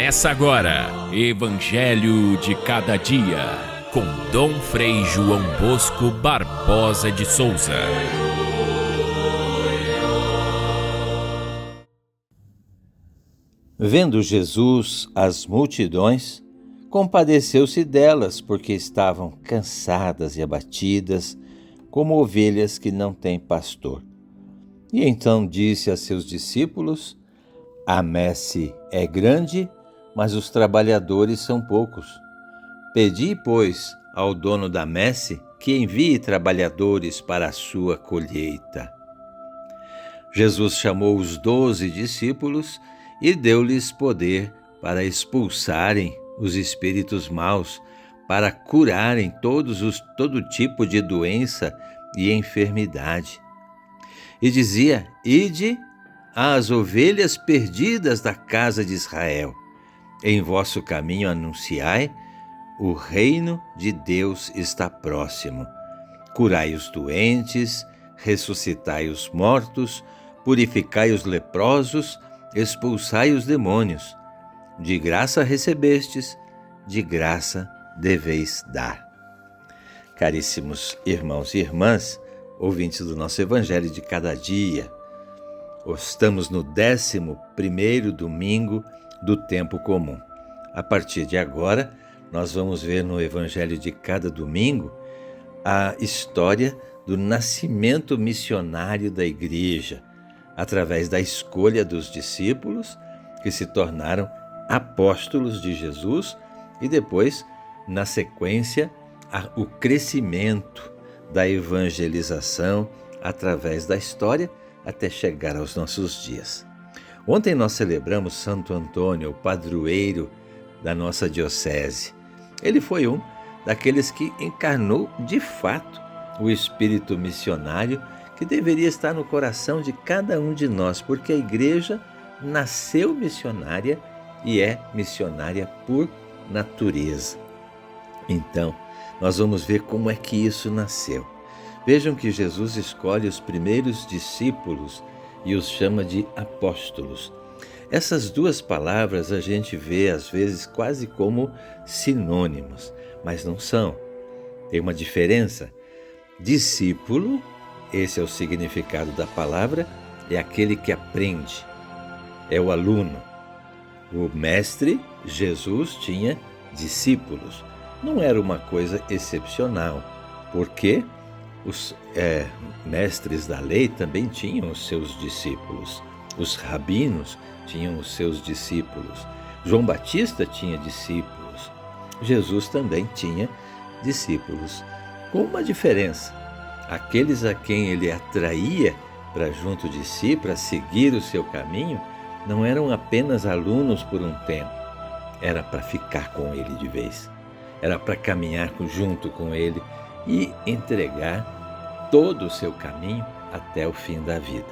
Começa agora, Evangelho de Cada Dia, com Dom Frei João Bosco Barbosa de Souza. Vendo Jesus as multidões, compadeceu-se delas, porque estavam cansadas e abatidas, como ovelhas que não têm pastor. E então disse a seus discípulos: A messe é grande, mas os trabalhadores são poucos. Pedi, pois, ao dono da messe que envie trabalhadores para a sua colheita. Jesus chamou os 12 discípulos e deu-lhes poder para expulsarem os espíritos maus, para curarem todo tipo de doença e enfermidade. E dizia: Ide às ovelhas perdidas da casa de Israel. Em vosso caminho anunciai: o reino de Deus está próximo. Curai os doentes, ressuscitai os mortos, purificai os leprosos, expulsai os demônios. De graça recebestes, de graça deveis dar. Caríssimos irmãos e irmãs, ouvintes do nosso Evangelho de Cada Dia, estamos no 11º domingo do tempo comum. A partir de agora, nós vamos ver no Evangelho de cada domingo a história do nascimento missionário da Igreja, através da escolha dos discípulos que se tornaram apóstolos de Jesus e depois, na sequência, o crescimento da evangelização através da história até chegar aos nossos dias. Ontem nós celebramos Santo Antônio, o padroeiro da nossa diocese. Ele foi um daqueles que encarnou de fato o espírito missionário que deveria estar no coração de cada um de nós, porque a Igreja nasceu missionária e é missionária por natureza. Então, nós vamos ver como é que isso nasceu. Vejam que Jesus escolhe os primeiros discípulos e os chama de apóstolos. Essas duas palavras a gente vê às vezes quase como sinônimos, mas não são. Tem uma diferença. Discípulo, esse é o significado da palavra, é aquele que aprende, é o aluno. O mestre, Jesus, tinha discípulos. Não era uma coisa excepcional, porque os mestres da lei também tinham os seus discípulos. Os rabinos tinham os seus discípulos. João Batista tinha discípulos. Jesus também tinha discípulos. Com uma diferença: aqueles a quem ele atraía para junto de si, para seguir o seu caminho, não eram apenas alunos por um tempo. Era para ficar com ele de vez. Era para caminhar junto com ele e entregar todo o seu caminho até o fim da vida.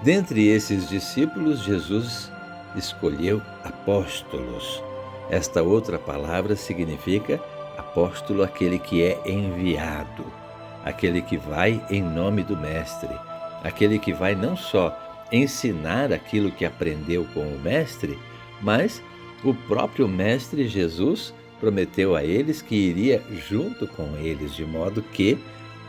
Dentre esses discípulos, Jesus escolheu apóstolos. Esta outra palavra significa apóstolo, aquele que é enviado, aquele que vai em nome do Mestre, aquele que vai não só ensinar aquilo que aprendeu com o Mestre, mas o próprio Mestre Jesus prometeu a eles que iria junto com eles, de modo que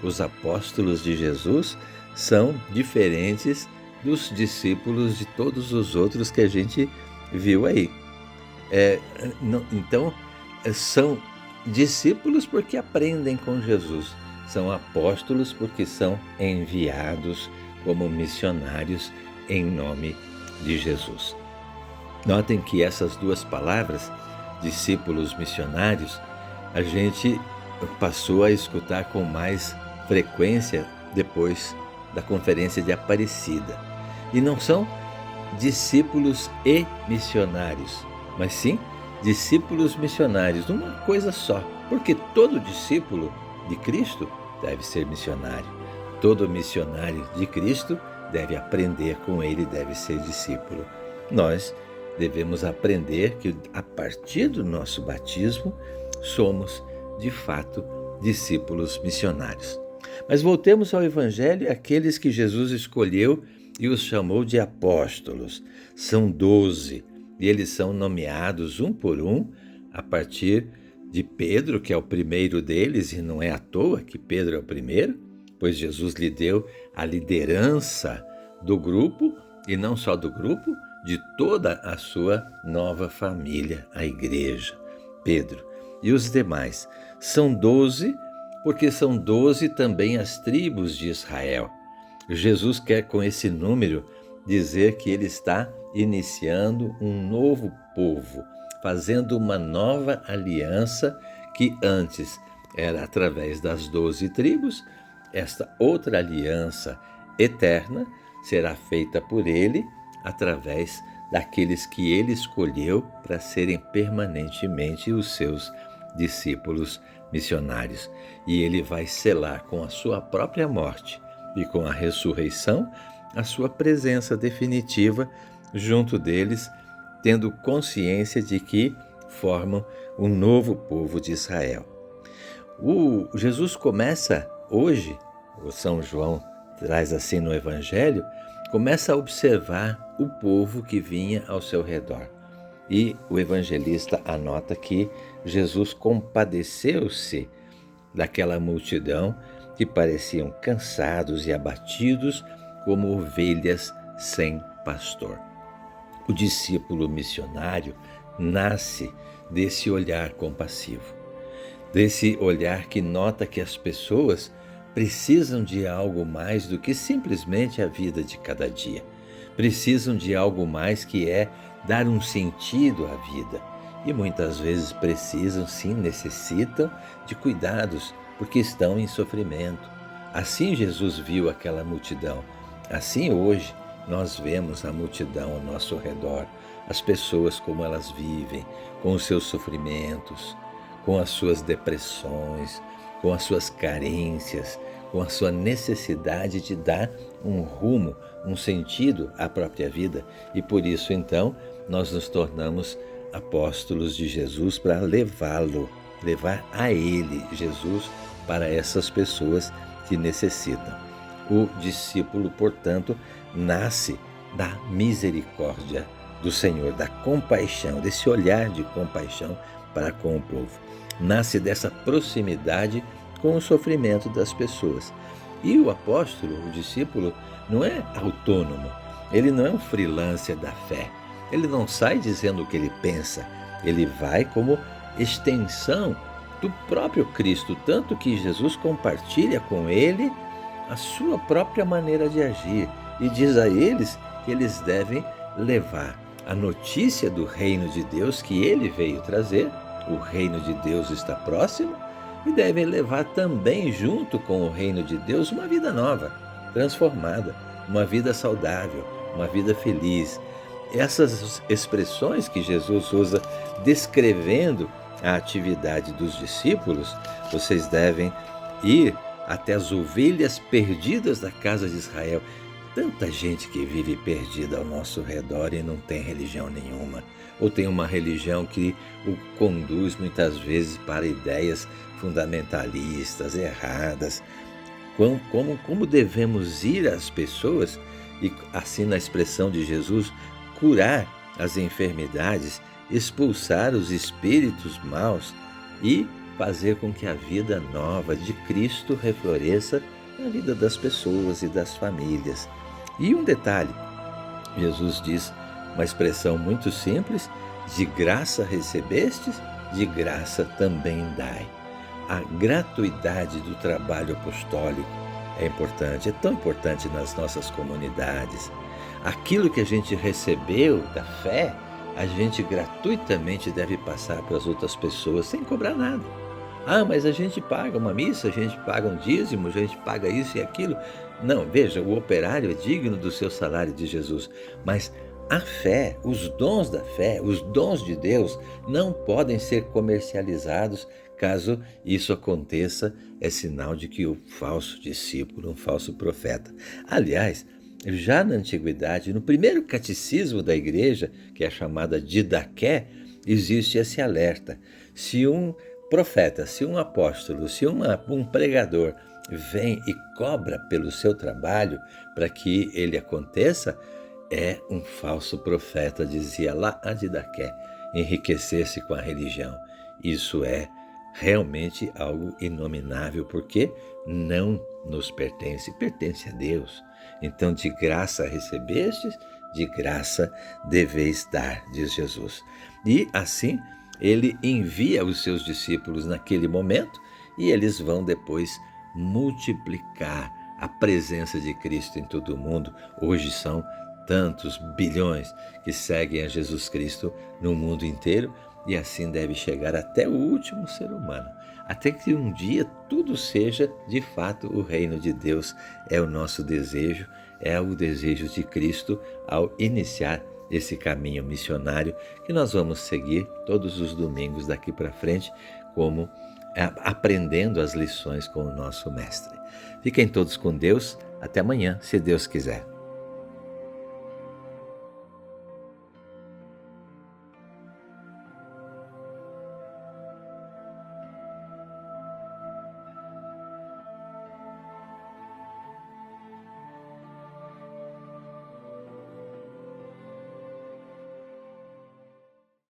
os apóstolos de Jesus são diferentes dos discípulos de todos os outros que a gente viu aí. Então, são discípulos porque aprendem com Jesus, são apóstolos porque são enviados como missionários em nome de Jesus. Notem que essas duas palavras, discípulos missionários, a gente passou a escutar com mais frequência depois da Conferência de Aparecida. E não são discípulos e missionários, mas sim discípulos missionários, uma coisa só, porque todo discípulo de Cristo deve ser missionário. Todo missionário de Cristo deve aprender com ele, deve ser discípulo. Nós devemos aprender que a partir do nosso batismo somos, de fato, discípulos missionários. Mas voltemos ao Evangelho, aqueles que Jesus escolheu e os chamou de apóstolos. São 12. e eles são nomeados um por um a partir de Pedro, que é o primeiro deles, e não é à toa que Pedro é o primeiro, pois Jesus lhe deu a liderança do grupo, e não só do grupo, de toda a sua nova família, a igreja. Pedro e os demais são 12, porque são 12 também as tribos de Israel. Jesus quer, com esse número, dizer que ele está iniciando um novo povo, fazendo uma nova aliança que antes era através das 12 tribos. Esta outra aliança eterna será feita por ele através daqueles que ele escolheu para serem permanentemente os seus discípulos missionários. E ele vai selar com a sua própria morte e com a ressurreição a sua presença definitiva junto deles, tendo consciência de que formam um novo povo de Israel. Jesus começa hoje, o São João traz assim no Evangelho, começa a observar o povo que vinha ao seu redor. E o evangelista anota que Jesus compadeceu-se daquela multidão que pareciam cansados e abatidos como ovelhas sem pastor. O discípulo missionário nasce desse olhar compassivo, desse olhar que nota que as pessoas precisam de algo mais do que simplesmente a vida de cada dia. Precisam de algo mais, que é dar um sentido à vida. E muitas vezes precisam, sim, necessitam de cuidados, porque estão em sofrimento. Assim Jesus viu aquela multidão. Assim hoje nós vemos a multidão ao nosso redor, as pessoas como elas vivem, com os seus sofrimentos, com as suas depressões, com as suas carências, com a sua necessidade de dar um rumo, um sentido à própria vida. E por isso, então, nós nos tornamos apóstolos de Jesus para levar a Ele, Jesus, para essas pessoas que necessitam. O discípulo, portanto, nasce da misericórdia do Senhor, da compaixão, desse olhar de compaixão para com o povo. Nasce dessa proximidade com o sofrimento das pessoas. E o apóstolo, o discípulo, não é autônomo, ele não é um freelancer da fé, ele não sai dizendo o que ele pensa, ele vai como extensão do próprio Cristo, tanto que Jesus compartilha com ele a sua própria maneira de agir e diz a eles que eles devem levar a notícia do reino de Deus que ele veio trazer. O reino de Deus está próximo, e devem levar também junto com o reino de Deus uma vida nova, transformada, uma vida saudável, uma vida feliz. Essas expressões que Jesus usa descrevendo a atividade dos discípulos: vocês devem ir até as ovelhas perdidas da casa de Israel. Tanta gente que vive perdida ao nosso redor e não tem religião nenhuma, ou tem uma religião que o conduz muitas vezes para ideias fundamentalistas, erradas. Como devemos ir às pessoas e, assim na expressão de Jesus, curar as enfermidades, expulsar os espíritos maus e fazer com que a vida nova de Cristo refloresça na vida das pessoas e das famílias. E um detalhe, Jesus diz uma expressão muito simples: de graça recebestes, de graça também dai. A gratuidade do trabalho apostólico é importante, é tão importante nas nossas comunidades. Aquilo que a gente recebeu da fé, a gente gratuitamente deve passar para as outras pessoas sem cobrar nada. Ah, mas a gente paga uma missa, a gente paga um dízimo, a gente paga isso e aquilo. Não, veja, o operário é digno do seu salário de Jesus, mas a fé, os dons da fé, os dons de Deus não podem ser comercializados. Caso isso aconteça, é sinal de que o falso discípulo, um falso profeta. Aliás, já na antiguidade, no primeiro catecismo da igreja, que é chamada Didaqué, existe esse alerta. Se um profeta, se um apóstolo, se um pregador vem e cobra pelo seu trabalho para que ele aconteça, é um falso profeta, dizia lá a Didaqué, enriquecer-se com a religião. Isso é realmente algo inominável, porque não nos pertence, pertence a Deus. Então, de graça recebestes, de graça deveis dar, diz Jesus. E assim, ele envia os seus discípulos naquele momento e eles vão depois multiplicar a presença de Cristo em todo o mundo. Hoje são tantos bilhões que seguem a Jesus Cristo no mundo inteiro, e assim deve chegar até o último ser humano, até que um dia tudo seja de fato o reino de Deus. É o nosso desejo, é o desejo de Cristo ao iniciar esse caminho missionário que nós vamos seguir todos os domingos daqui para frente, como aprendendo as lições com o nosso Mestre. Fiquem todos com Deus, até amanhã, se Deus quiser.